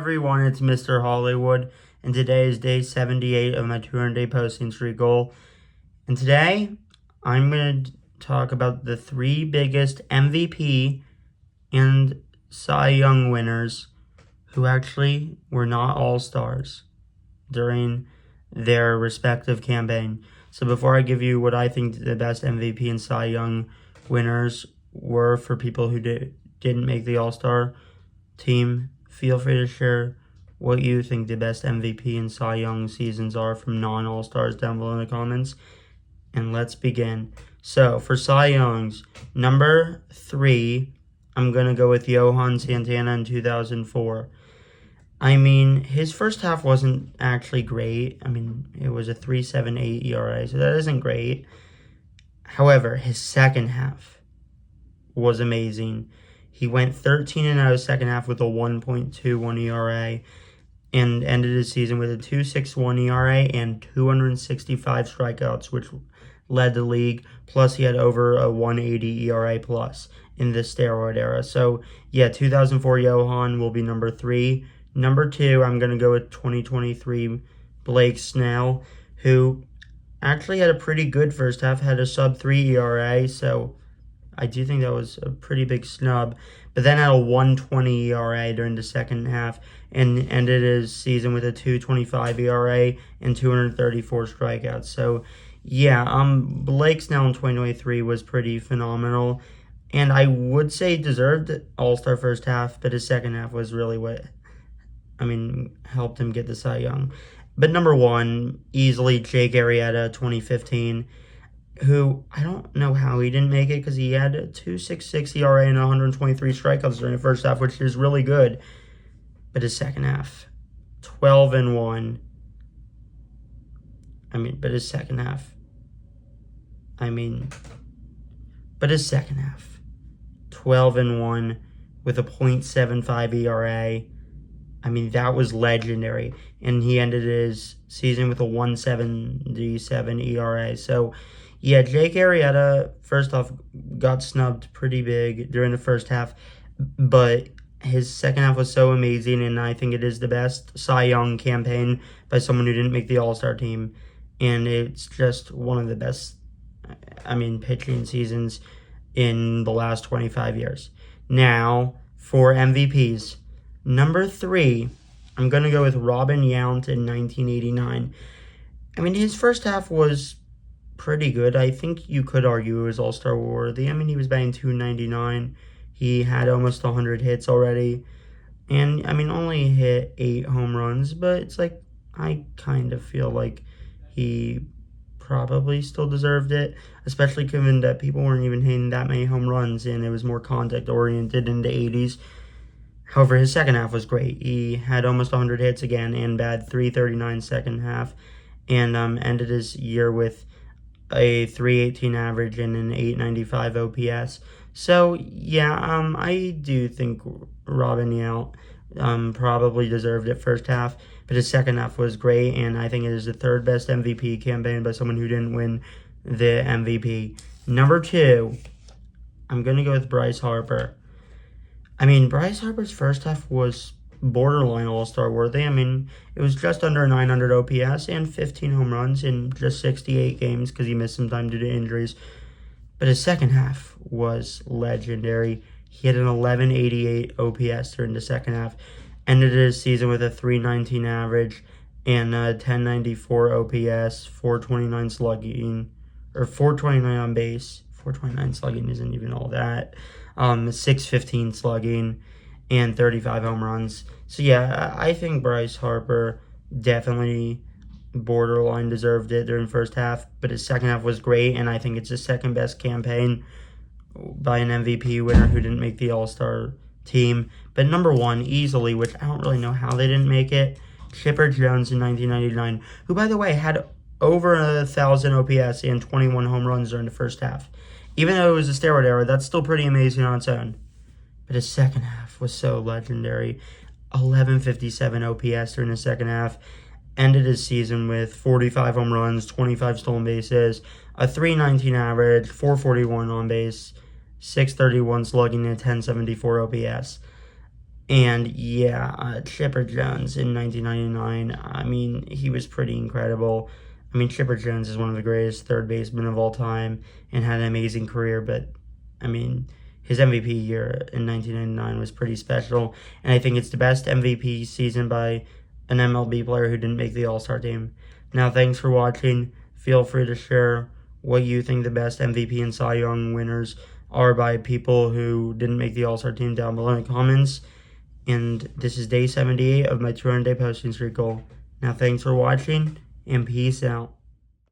everyone, it's Mr. Hollywood, and today is day 78 of my 200-day posting streak goal. And today, I'm going to talk about the three biggest MVP and Cy Young winners who actually were not all-stars during their respective campaign. So before I give you what I think the best MVP and Cy Young winners were for people who didn't make the all-star team, feel free to share what you think the best MVP and Cy Young seasons are from non-all-stars down below in the comments. And let's begin. So for Cy Young's, number 3, I'm going to go with Johan Santana in 2004. I mean, his first half wasn't actually great. I mean, it was a 3.78 ERA, so that isn't great. However, his second half was amazing. He went 13-0 second half with a 1.21 ERA and ended his season with a 2.61 ERA and 265 strikeouts, which led the league. Plus, he had over a 1.80 ERA plus in the steroid era. So, yeah, 2004 Johan will be number 3. Number 2, I'm going to go with 2023 Blake Snell, who actually had a pretty good first half, had a sub-3 ERA, so I do think that was a pretty big snub. But then had a 1.20 ERA during the second half and ended his season with a 2.25 ERA and 234 strikeouts. So, yeah, Blake Snell in 2023 was pretty phenomenal. And I would say deserved all-star first half, but his second half was really what, helped him get the Cy Young. But number 1, easily Jake Arrieta, 2015, who I don't know how he didn't make it because he had a 2.66 ERA and 123 strikeouts during the first half, which is really good. But his second half, 12-1. But his second half, 12-1 with a 0.75 ERA. That was legendary. And he ended his season with a 1.77 ERA. So, yeah, Jake Arrieta, first off, got snubbed pretty big during the first half. But his second half was so amazing, and I think it is the best Cy Young campaign by someone who didn't make the All-Star team. And it's just one of the best, pitching seasons in the last 25 years. Now, for MVPs. Number 3, I'm going to go with Robin Yount in 1989. His first half was pretty good. I think you could argue it was All-Star worthy. He was batting .299. He had almost 100 hits already. And, only hit 8 home runs. But it's like, I kind of feel like he probably still deserved it. Especially given that people weren't even hitting that many home runs. And it was more contact-oriented in the 80s. However, his second half was great. He had almost 100 hits again and batted .339 second half, and ended his year with a .318 average and an .895 OPS. So, yeah, I do think Robin Yount probably deserved it first half, but his second half was great, and I think it is the third best MVP campaign by someone who didn't win the MVP. Number 2, I'm going to go with Bryce Harper. Bryce Harper's first half was borderline All-Star worthy. It was just under 900 OPS and 15 home runs in just 68 games because he missed some time due to injuries. But his second half was legendary. He had an 1188 OPS during the second half, ended his season with a 319 average and a 1094 OPS, 429 slugging, or 429 on base. 429 slugging isn't even all that. 615 slugging and 35 home runs. So yeah, I think Bryce Harper definitely borderline deserved it during the first half, but his second half was great, and I think it's the second best campaign by an MVP winner who didn't make the All-Star team. But number 1, easily, which I don't really know how they didn't make it, Chipper Jones in 1999, who, by the way, had over 1,000 OPS and 21 home runs during the first half. Even though it was a steroid era, that's still pretty amazing on its own. But his second half was so legendary. 1157 OPS during the second half. Ended his season with 45 home runs, 25 stolen bases, a 319 average, 441 on base, 631 slugging, and 1074 OPS. And yeah, Chipper Jones in 1999, I mean, he was pretty incredible. I mean, Chipper Jones is one of the greatest third basemen of all time and had an amazing career, but I mean, his MVP year in 1999 was pretty special, and I think it's the best MVP season by an MLB player who didn't make the All-Star team. Now, thanks for watching. Feel free to share what you think the best MVP and Cy Young winners are by people who didn't make the All-Star team down below in the comments. And this is day 78 of my 200-day posting streak goal. Now, thanks for watching, and peace out.